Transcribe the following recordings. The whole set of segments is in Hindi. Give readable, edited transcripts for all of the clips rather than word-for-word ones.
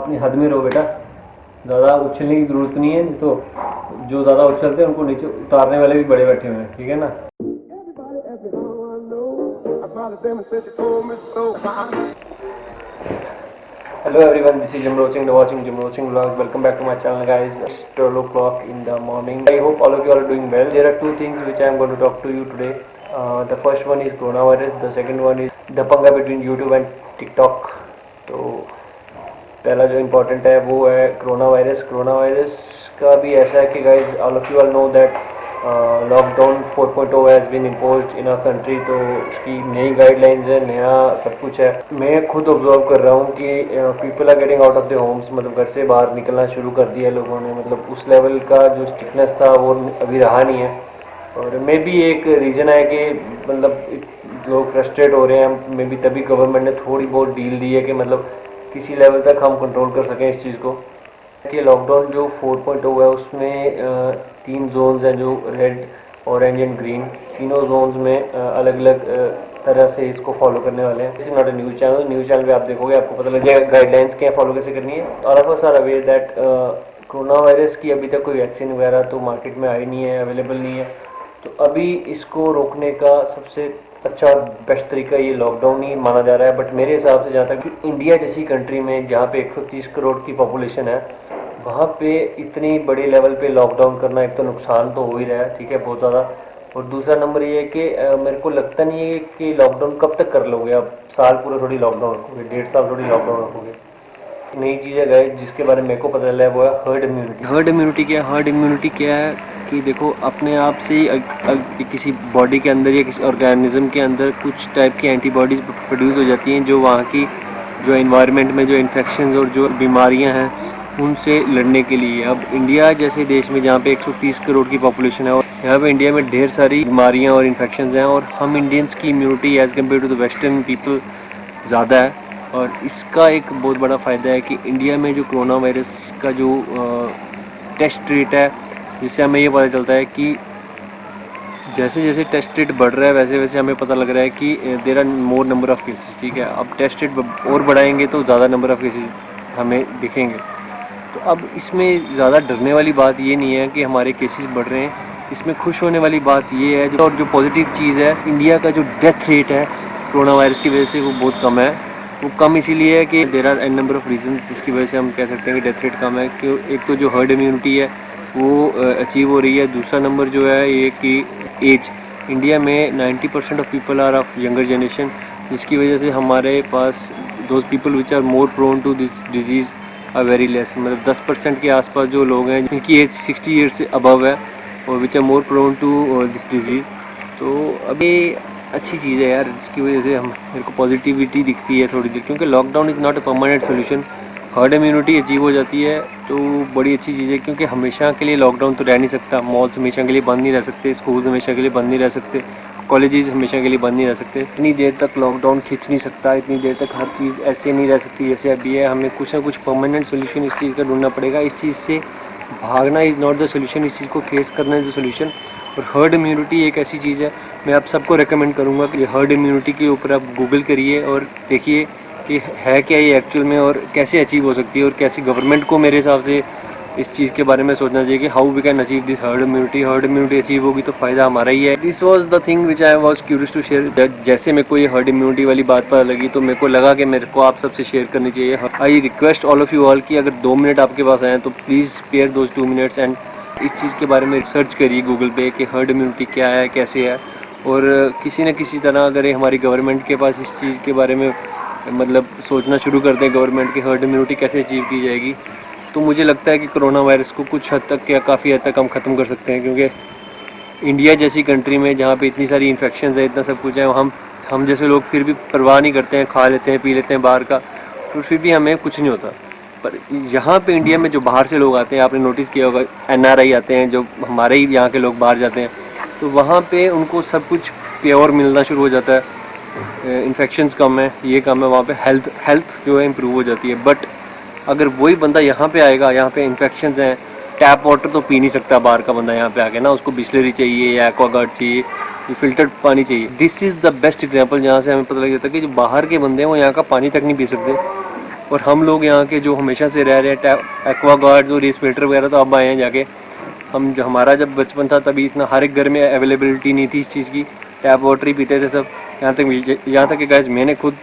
अपनी हद में रहो बेटा, ज़्यादा उछलने की ज़रूरत नहीं है, नहीं तो जो ज़्यादा उछलते हैं उनको नीचे उतारने वाले भी बड़े बैठे हुए हैं, ठीक है ना। Hello everyone, this is Jimro Singh, watching Jimro Singh vlogs. Welcome back to my channel guys. It's 12 o'clock in the morning. I hope all of you are doing well. There are two things which I am going to talk to you today. The first one is coronavirus. The second one is the पंगा between YouTube and TikTok. तो पहला जो इम्पोर्टेंट है वो है कोरोना वायरस का भी ऐसा है कि guys all of you all know that lockdown 4.0 has been imposed in our country. तो उसकी नई गाइडलाइंस है, नया सब कुछ है। मैं खुद ऑब्जर्व कर रहा हूँ कि people are getting out of the homes, मतलब घर से बाहर निकलना शुरू कर दिया है लोगों ने। मतलब उस लेवल का जो स्ट्रिक्टनेस था वो अभी रहा नहीं है। और मे बी एक रीज़न है कि मतलब लोग फ्रस्ट्रेट हो रहे हैं, मे बी तभी गवर्नमेंट ने थोड़ी बहुत डील दी है कि मतलब किसी लेवल तक हम कंट्रोल कर सकें इस चीज़ को। कि लॉकडाउन जो 4.0 है उसमें 3 जोन्स हैं, जो रेड, ऑरेंज एंड ग्रीन। तीनों जोन्स में अलग अलग तरह से इसको फॉलो करने वाले हैं। This is not a news channel पे आप देखोगे आपको पता लग जाएगा गाइडलाइंस क्या फॉलो कैसे करनी है। All of us are aware that corona virus की अभी तक कोई वैक्सीन वगैरह तो मार्केट में आई नहीं है, अवेलेबल नहीं है। तो अभी इसको रोकने का सबसे अच्छा और बेस्ट तरीका ये लॉकडाउन ही माना जा रहा है। बट मेरे हिसाब से जहाँ तक कि इंडिया जैसी कंट्री में जहाँ पे 130 करोड़ की पॉपुलेशन है, वहाँ पे इतनी बड़ी लेवल पे लॉकडाउन करना एक तो नुकसान तो हो ही रहा है, ठीक है, बहुत ज़्यादा। और दूसरा नंबर ये है कि मेरे को लगता नहीं है कि लॉकडाउन कब तक कर लोगे आप। साल पूरा थोड़ी लॉकडाउन रखोगे, 1.5 साल थोड़ी लॉकडाउन रखोगे। नई चीज़ है गाइस जिसके बारे में मेरे को पता चला है वो है हर्ड इम्यूनिटी। हर्ड इम्यूनिटी क्या है कि देखो अपने आप से ही किसी बॉडी के अंदर या किसी ऑर्गेनिज्म के अंदर कुछ टाइप की एंटीबॉडीज़ प्रोड्यूस हो जाती हैं, जो वहाँ की जो एनवायरनमेंट में जो इन्फेक्शंस और जो बीमारियाँ हैं उनसे लड़ने के लिए। अब इंडिया जैसे देश में जहाँ पे 130 करोड़ की पॉपुलेशन है और यहाँ पे इंडिया में ढेर सारी बीमारियाँ और इन्फेक्शंस हैं, और हम इंडियंस की immunity as compare to the western people ज़्यादा है। और इसका एक बहुत बड़ा फ़ायदा है कि इंडिया में जो कोरोना वायरस का जो टेस्ट रेट है, जिससे हमें ये पता चलता है कि जैसे जैसे टेस्ट रेट बढ़ रहा है वैसे वैसे हमें पता लग रहा है कि there are more number of cases, ठीक है। अब टेस्ट रेट और बढ़ाएंगे तो ज़्यादा नंबर ऑफ़ केसेस हमें दिखेंगे। तो अब इसमें ज़्यादा डरने वाली बात ये नहीं है कि हमारे केसेस बढ़ रहे हैं, इसमें खुश होने वाली बात ये है और जो पॉजिटिव चीज़ है, इंडिया का जो डेथ रेट है कोरोना वायरस की वजह से वो बहुत कम है। वो कम इसीलिए है कि there are an number of reason जिसकी वजह से हम कह सकते हैं कि डेथ रेट कम है। कि एक तो जो हर्ड इम्यूनिटी है वो अचीव हो रही है। दूसरा नंबर जो है ये कि एज, इंडिया में 90% of people are of younger generation, जिसकी वजह से हमारे पास those people which are more prone to this disease are very less. मतलब 10% के आसपास जो लोग हैं जिनकी एज 60 ईयर्स से अबव है और which are more prone to this disease. तो अभी अच्छी चीज़ है यार, जिसकी वजह से हम मेरे को पॉजिटिविटी दिखती है थोड़ी देर, क्योंकि lockdown is not a permanent solution. Heard immunity achieve हो जाती है तो बड़ी अच्छी चीज़ है, क्योंकि हमेशा के लिए लॉकडाउन तो रह नहीं सकता। मॉल्स हमेशा के लिए बंद नहीं रह सकते, स्कूल्स हमेशा के लिए बंद नहीं रह सकते, कॉलेजेस हमेशा के लिए बंद नहीं रह सकते। इतनी देर तक लॉकडाउन खींच नहीं सकता, इतनी देर तक हर चीज़ ऐसे नहीं रह सकती जैसे अभी है। हमें कुछ ना कुछ परमानेंट सोल्यूशन इस चीज़ का ढूंढना पड़ेगा। इस चीज़ से भागना इज़ नॉट द सोल्यूशन, इस चीज़ को फेस करना इज़ द सोल्यूशन। और हर्ड इम्यूनिटी एक ऐसी चीज़ है, मैं आप सबको रेकमेंड करूँगा कि हर्ड इम्यूनिटी के ऊपर आप गूगल करिए और देखिए कि है क्या ये एक्चुअल में और कैसे अचीव हो सकती है, और कैसे गवर्नमेंट को मेरे हिसाब से इस चीज़ के बारे में सोचना चाहिए कि how we can achieve this herd immunity achieve होगी तो फ़ायदा हमारा ही है। This was the thing which I was curious to share. जैसे मेरे को ये हर्ड इम्यूनिटी वाली बात पता लगी तो मेरे को लगा कि मेरे को आप सबसे शेयर करनी चाहिए। I request all of you all कि अगर 2 मिनट आपके पास आए तो please spare those 2 minutes and इस चीज़ के बारे में रिसर्च करिए गूगल पे कि हर्ड इम्यूनिटी क्या है, कैसे है। और किसी न किसी तरह अगर हमारी गवर्नमेंट के पास इस चीज़ के बारे में मतलब सोचना शुरू कर दें गवर्नमेंट की हर्ड इम्यूनिटी कैसे अचीव की जाएगी, तो मुझे लगता है कि कोरोना वायरस को कुछ हद तक या काफ़ी हद तक हम ख़त्म कर सकते हैं। क्योंकि इंडिया जैसी कंट्री में जहाँ पे इतनी सारी इन्फेक्शंस है, इतना सब कुछ है, हम जैसे लोग फिर भी परवाह नहीं करते हैं, खा लेते हैं, पी लेते हैं बाहर का, तो फिर भी हमें कुछ नहीं होता। पर यहाँ पे इंडिया में जो बाहर से लोग आते हैं, आपने नोटिस किया होगा NRI आते हैं, जो हमारे ही यहाँ के लोग बाहर जाते हैं, तो वहाँ पे उनको सब कुछ प्योर मिलना शुरू हो जाता है। इन्फेक्शंस कम है, ये कम है, वहाँ पे हेल्थ जो है इम्प्रूव हो जाती है। बट अगर वही बंदा यहाँ पे आएगा, यहाँ पे इन्फेक्शंस हैं, टैप वाटर तो पी नहीं सकता बाहर का बंदा यहाँ पे आके ना, उसको बिस्लरी चाहिए या एक्वागार्ड चाहिए, ये फिल्टर्ड पानी चाहिए। This is the best example जहाँ से हमें पता लग जाता है कि जो बाहर के बंदे हैं वो यहाँ का पानी तक नहीं पी सकते और हम लोग यहाँ के जो हमेशा से रह रहे हैं एक्वागार्ड्स और रेस फिल्टर वगैरह तो अब आए हैं जाके। हम जो हमारा जब बचपन था तभी इतना हर एक घर में अवेलेबिलिटी नहीं थी इस चीज़ की, टैप वाटर ही पीते थे सब। यहाँ तक कि गाइस मैंने खुद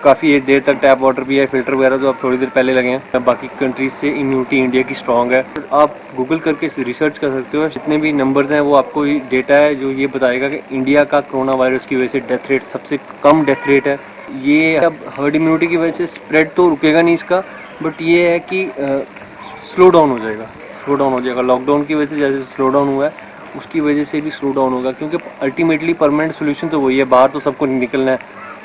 काफ़ी देर तक टैप वाटर पिया है, फिल्टर वगैरह तो अब थोड़ी देर पहले लगे हैं। बाकी कंट्रीज से इम्यूनिटी इंडिया की स्ट्रॉन्ग है। आप गूगल करके रिसर्च कर सकते हो, जितने भी नंबर्स हैं वो आपको डेटा है जो ये बताएगा कि इंडिया का कोरोना वायरस की वजह से डेथ रेट सबसे कम डेथ रेट है। ये अब हर्ड इम्यूनिटी की वजह से स्प्रेड तो रुकेगा नहीं इसका, बट ये है कि स्लो डाउन हो जाएगा। लॉकडाउन की वजह से जैसे स्लो डाउन हुआ है उसकी वजह से भी स्लो डाउन होगा, क्योंकि अल्टीमेटली परमानेंट सोल्यूशन तो वही है। बाहर तो सबको निकलना है,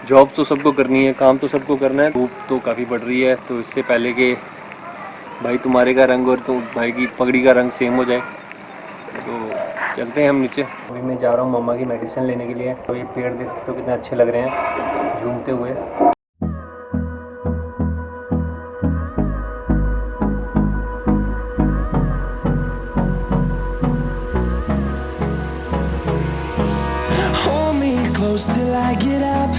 जॉब्स तो सबको करनी है, काम तो सबको करना है। धूप तो काफ़ी बढ़ रही है, तो इससे पहले कि भाई तुम्हारे का रंग और तो भाई की पगड़ी का रंग सेम हो जाए, तो चलते हैं हम नीचे। अभी मैं जा रहा हूँ मम्मा की मेडिसिन लेने के लिए। तो ये पेड़ देख सकते हो कितने अच्छे लग रहे हैं झूमते हुए। Till I get up,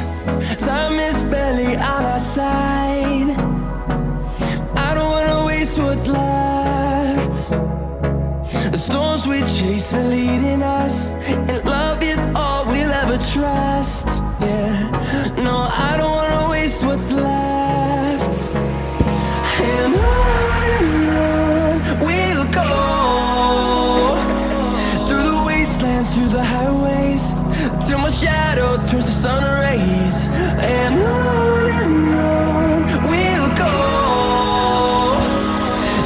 time is barely on our side. I don't wanna waste what's left. The storms we chase are leading us, and love is all we'll ever trust. Yeah, no, I don't wanna waste what's left. And on we'll go, through the wastelands, through the highways, till my shadow turns to sun rays. And on we'll go,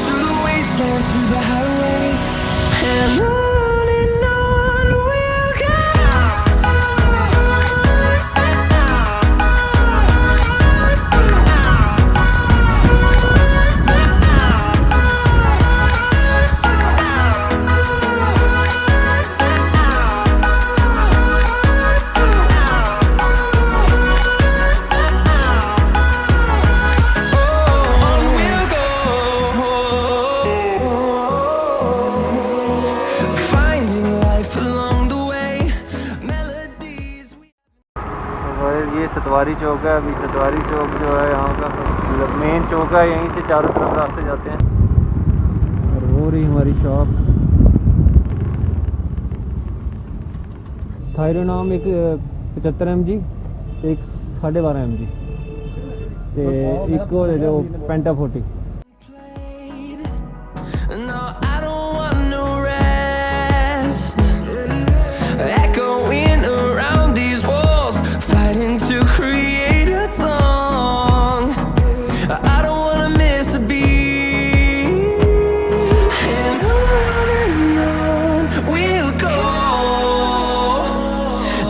through the wastelands, through the highways. And on we'll go. ये सतवारी चौक है। अभी सतवारी चौक जो है यहाँ का मतलब मेन चौक है, यहीं से चारों तरफ रास्ते जाते हैं। और वो रही हमारी शॉप। थायरो नाम एक 75 mg, एक 12.5 mg ਤੇ ਇੱਕ ਉਹ ਦੇ ਦਿਓ ਪੈਂਟਾ 40। No, I don't want no rest. Echoing around these walls, fighting to create a song. I don't wanna miss a beat. And on we'll go,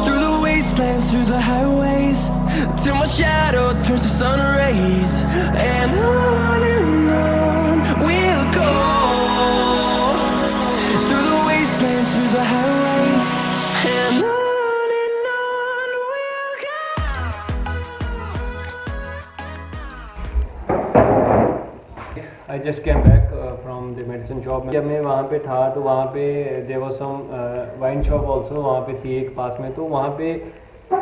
through the wastelands, through the highways, till my shadow turns to sun rays. And on we'll go, through the wastelands, through the highways. And on we'll go. I just came back from the medicine shop. जब मैं वहाँ पे था तो वहाँ पे there was some wine shop also वहाँ पे थी एक पास में। तो वहाँ पे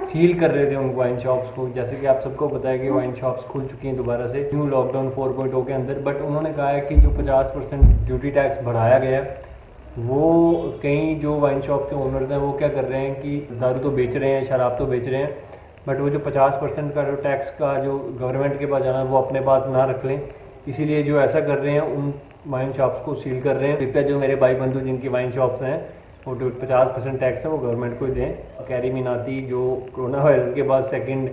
सील कर रहे थे उन वाइन शॉप्स को। जैसे कि आप सबको पता है कि वाइन शॉप्स खुल चुकी हैं दोबारा से न्यू लॉकडाउन 4.0 के अंदर। बट उन्होंने कहा है कि जो 50% ड्यूटी टैक्स बढ़ाया गया है, वो कई जो वाइन शॉप के ओनर्स हैं वो क्या कर रहे हैं कि दारू तो बेच रहे हैं, शराब तो बेच रहे हैं, बट वो जो 50% का जो टैक्स का जो गवर्नमेंट के पास जाना है वो अपने पास ना रख लें। इसीलिए जो ऐसा कर रहे हैं उन वाइन शॉप्स को सील कर रहे हैं। कृपया जो मेरे भाई बंधु जिनकी वाइन शॉप्स हैं वो 50% टैक्स है वो गवर्नमेंट को ही दें। कैरी मीनाती जो कोरोना वायरस के बाद सेकंड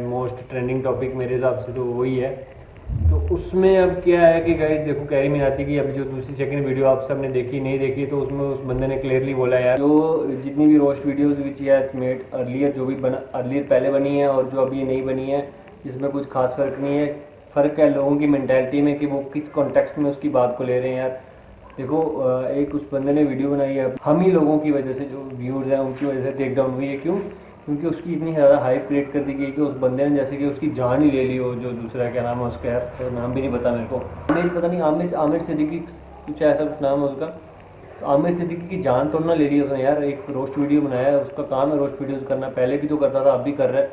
मोस्ट ट्रेंडिंग टॉपिक मेरे हिसाब से तो वही है। तो उसमें अब क्या है कि गाइस देखो, कैरी मीनाती की अभी जो दूसरी सेकंड वीडियो आप सब ने देखी नहीं देखी, तो उसमें उस बंदे ने क्लियरली बोला यार जो जितनी भी roast videos which has made earlier, जो भी अर्लियर पहले बनी है और जो अभी नई बनी है, इसमें कुछ खास फ़र्क नहीं है। फ़र्क है लोगों की मेंटालिटी में कि वो किस कॉन्टेक्स्ट में उसकी बात को ले रहे हैं। यार देखो, एक उस बंदे ने वीडियो बनाई है, हम ही लोगों की वजह से, जो व्यूअर्स हैं उनकी वजह से टेक डाउन हुई है। क्यों? क्योंकि उसकी इतनी ज़्यादा हाइप क्रिएट कर दी गई कि उस बंदे ने जैसे कि उसकी जान ही ले ली हो। जो दूसरा क्या नाम है उसका, यार तो नाम भी नहीं पता मेरे को, मेरी पता नहीं, आमिर सिद्दीकी कुछ ऐसा कुछ नाम है उसका। तो आमिर सिद्दीकी की जान तोड़ना ले ली उसने। यार एक रोस्ट वीडियो बनाया है, उसका काम है रोस्ट वीडियोज़ करना, पहले भी तो करता था अब भी कर रहा है।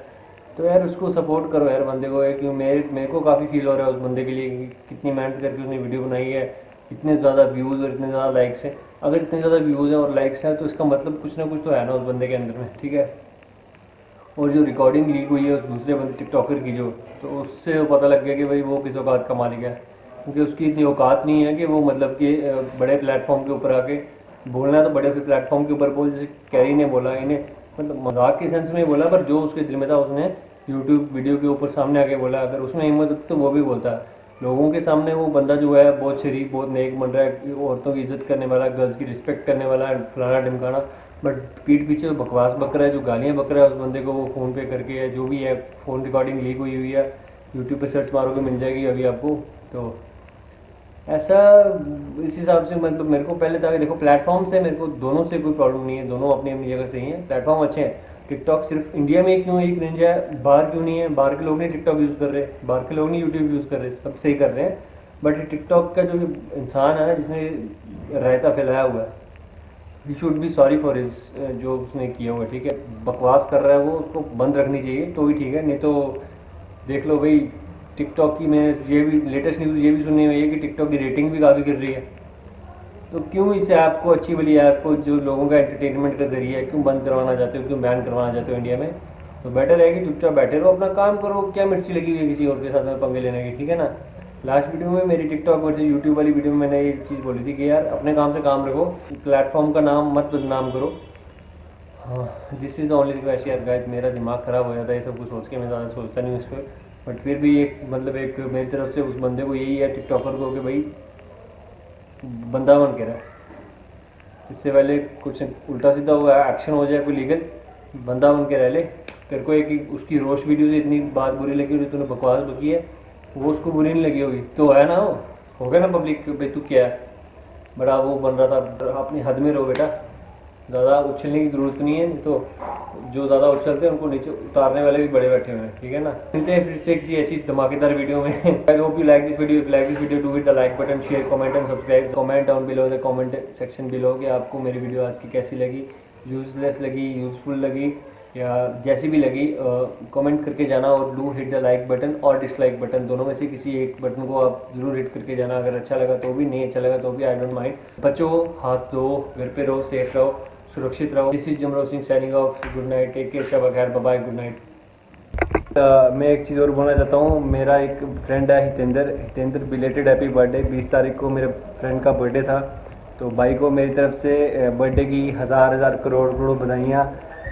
तो यार उसको सपोर्ट करो यार बंदे को, है कि मेरे को काफ़ी फील हो रहा है उस बंदे के लिए कि कितनी मेहनत करके उसने वीडियो बनाई है, इतने ज़्यादा व्यूज़ और इतने ज़्यादा लाइक्स हैं। अगर इतने ज़्यादा व्यूज़ हैं और लाइक्स हैं तो इसका मतलब कुछ ना कुछ तो है ना उस बंदे के अंदर में, ठीक है। और जो रिकॉर्डिंग लीक हुई है उस दूसरे बंदे टिकटॉकर की जो, तो उससे पता लग गया कि भाई वो किस औकात का मालिक है, क्योंकि उसकी इतनी औकात नहीं है कि वो मतलब कि बड़े प्लेटफॉर्म के ऊपर आके बोलना है तो बड़े प्लेटफॉर्म के ऊपर बोल, जैसे कैरी ने बोला, इन्हें मतलब मजाक के सेंस में बोला, पर जो उसके दिल में था उसने यूट्यूब वीडियो के ऊपर सामने आके बोला। अगर उसमें हिम्मत होती तो वो भी बोलता है लोगों के सामने। वो बंदा जो है बहुत शरीफ, बहुत नेक बन रहा है, औरतों की इज्जत करने वाला, गर्ल्स की रिस्पेक्ट करने वाला, फलाना ढिमकाना, बट पीठ पीछे बकवास बक रहा है, जो गालियाँ बक रहा है उस बंदे को, वो फ़ोन पे करके है, जो भी है फ़ोन रिकॉर्डिंग लीक हुई है, यूट्यूब पे सर्च मारोगे मिल जाएगी अभी आपको। तो ऐसा इस हिसाब से मतलब मेरे को पहले था कि देखो प्लेटफॉर्म से मेरे को दोनों से कोई प्रॉब्लम नहीं है, दोनों अपनी अपनी जगह सही हैं, प्लेटफॉर्म अच्छे हैं। टिकटॉक सिर्फ इंडिया में क्यों एक रेंज है, बाहर क्यों नहीं है? बाहर के लोग नहीं टिकटॉक यूज़ कर रहे, बाहर के लोग नहीं यूट्यूब यूज़ कर रहे, सब सही कर रहे हैं। बट टिकटॉक का जो इंसान है ना जिसने रायता फैलाया हुआ है, he should be sorry for his जो उसने किया हुआ है, ठीक है। बकवास कर रहा है वो, उसको बंद रखनी चाहिए तो भी ठीक है, नहीं तो देख लो भाई टिकटॉक की मैंने ये भी लेटेस्ट न्यूज़ ये भी सुनने में है कि टिकटॉक की रेटिंग भी काफ़ी गिर रही है। तो क्यों इस ऐप को, अच्छी वाली ऐप को जो लोगों का एंटरटेनमेंट का जरिए है, क्यों बंद करवाना चाहते हो, क्यों बैन करवाना चाहते हो इंडिया में? तो बेटर है कि चुपचाप बैठे रहो, अपना काम करो, क्या मिर्ची लगी हुई है किसी और के साथ में पंगे लेने की, ठीक है ना। लास्ट वीडियो में मेरी टिकटॉक वर्सेस यूट्यूब वाली वीडियो में मैंने ये चीज़ बोली थी कि यार अपने काम से काम रखो, प्लेटफॉर्म का नाम मत बदनाम करो। हाँ, दिस इज़ ओनली रिक्वेस्ट यार गाइस, मेरा दिमाग ख़राब हो जाता है ये सब कुछ सोच के, मैं ज़्यादा सोचता नहीं उस पर, बट फिर भी एक मतलब एक मेरी तरफ से उस बंदे को यही है टिकटॉकर को कि भाई बंदा बन के रहा, इससे पहले कुछ उल्टा सीधा हुआ एक्शन हो जाए कोई लीगल, बंदा बन के रह ले। तेरे को एक उसकी रोस्ट वीडियो से इतनी बात बुरी लगी होगी, तूने बकवास बकी है, वो उसको बुरी नहीं लगी होगी तो है ना, हो गया ना पब्लिक भाई तू क्या है, बड़ा वो बन रहा था। अपनी हद में रहो बेटा, ज़्यादा उछलने की ज़रूरत नहीं है, तो जो ज़्यादा उछलते हैं उनको नीचे उतारने वाले भी बड़े बैठे हुए हैं, ठीक है ना। मिलते हैं फिर से किसी ऐसी धमाकेदार वीडियो में। I hope you like this video, if like this video do hit the like button, share, comment and subscribe. Comment down below the comment section below कि आपको मेरी वीडियो आज की कैसी लगी, यूजलेस लगी, यूजफुल लगी, या जैसी भी लगी कमेंट करके जाना। और do hit the like button और डिसलाइक बटन, दोनों में से किसी एक बटन को आप जरूर हिट करके जाना। अगर अच्छा लगा तो भी, नहीं अच्छा लगा तो भी, आई डोंट माइंड। बच्चों हाथ धो, घर पे रहो, सेफ रहो, सुरक्षित रहो। This is Jamro Singh signing off, good night, take care, शब खैर, बाय बाय, गुड नाइट। मैं एक चीज़ और बोलना चाहता हूँ, मेरा एक फ्रेंड है हितेंद्र बिलेटेड हैप्पी बर्थडे। 20 तारीख को मेरे फ्रेंड का बर्थडे था, तो भाई को मेरी तरफ से बर्थडे की हज़ार करोड़ों बधाइयाँ,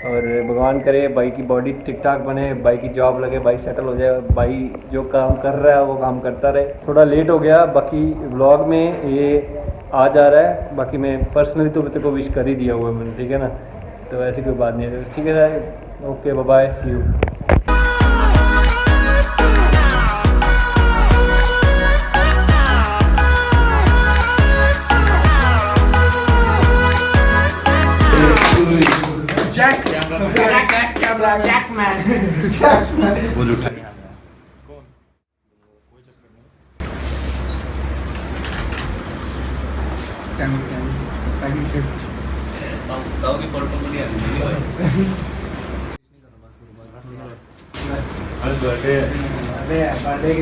और भगवान करे भाई की बॉडी ठीक ठाक बने, भाई की जॉब लगे, भाई सेटल हो जाए, भाई जो काम कर रहा है वो काम करता रहे। थोड़ा लेट हो गया, बाकी व्लॉग में ये आ जा रहा है, बाकी मैं पर्सनली तो तेरे को विश कर ही दिया हुआ है मैंने, ठीक है ना, तो ऐसी कोई बात नहीं है, ठीक है। Okay bye bye, see you. वो जो उठा बर्थडे की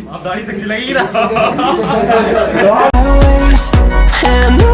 आप दाढ़ी सेक्सी लगी ना। and